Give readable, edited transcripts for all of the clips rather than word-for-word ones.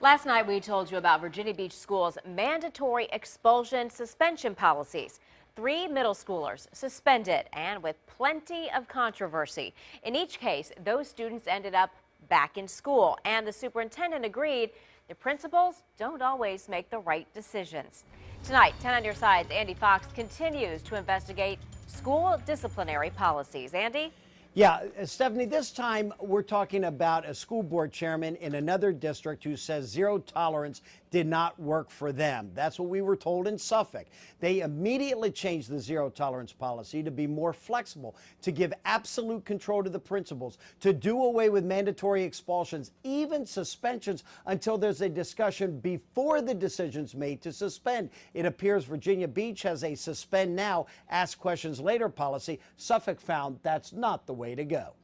Last night, we told you about Virginia Beach Schools' mandatory expulsion suspension policies. 3 middle schoolers suspended, and with plenty of controversy. In each case, those students ended up back in school, and the superintendent agreed the principals don't always make the right decisions. Tonight, 10 on your side's Andy Fox continues to investigate school disciplinary policies. Andy? Yeah, Stephanie, this time we're talking about a school board chairman in another district who says zero tolerance did not work for them. That's what we were told in Suffolk. They immediately changed the zero tolerance policy to be more flexible, to give absolute control to the principals, to do away with mandatory expulsions, even suspensions, until there's a discussion before the decision's made to suspend. It appears Virginia Beach has a suspend now, ask questions later policy. Suffolk found that's not the way to go.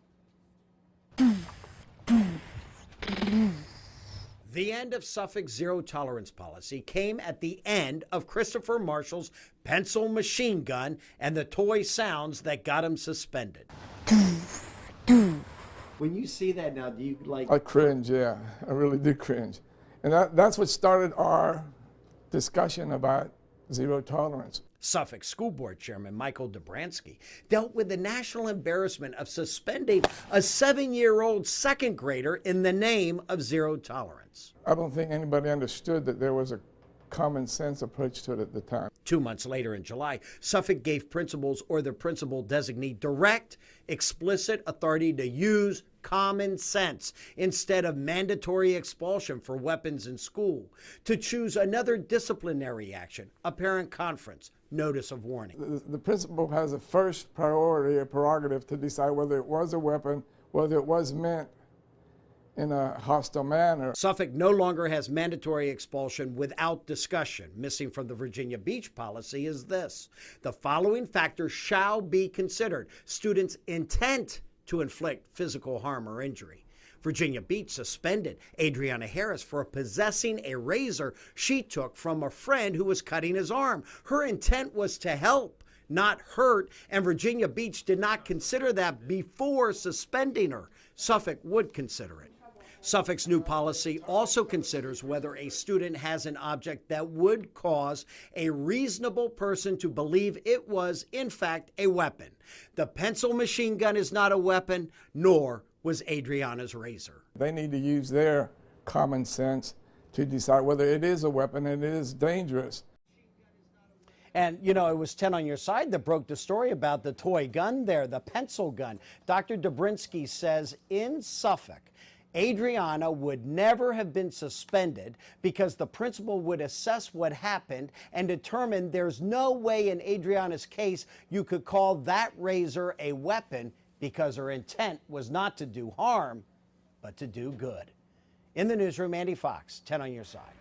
The end of Suffolk's zero tolerance policy came at the end of Christopher Marshall's pencil machine gun and the toy sounds that got him suspended. When you see that now, do you like... I cringe, yeah. I really do cringe. And that's what started our discussion about zero tolerance. Suffolk School Board Chairman Michael Dobransky dealt with the national embarrassment of suspending a 7-year-old second grader in the name of zero tolerance. I don't think anybody understood that there was a common sense approach to it at the time. 2 months later in July, Suffolk gave principals or their principal designee direct, explicit authority to use common sense instead of mandatory expulsion for weapons in school, to choose another disciplinary action, a parent conference, notice of warning. The principal has a first priority, a prerogative to decide whether it was a weapon, whether it was meant in a hostile manner. Suffolk no longer has mandatory expulsion without discussion. Missing from the Virginia Beach policy is this: the following factors shall be considered: students' intent to inflict physical harm or injury. Virginia Beach suspended Adriana Harris for possessing a razor she took from a friend who was cutting his arm. Her intent was to help, not hurt, and Virginia Beach did not consider that before suspending her. Suffolk would consider it. Suffolk's new policy also considers whether a student has an object that would cause a reasonable person to believe it was, in fact, a weapon. The pencil machine gun is not a weapon, nor was Adriana's razor. They need to use their common sense to decide whether it is a weapon and it is dangerous. And, you know, it was 10 on your side that broke the story about the toy gun there, the pencil gun. Dr. Dobransky says in Suffolk, Adriana would never have been suspended because the principal would assess what happened and determine there's no way in Adriana's case you could call that razor a weapon because her intent was not to do harm, but to do good. In the newsroom, Andy Fox, 10 on your side.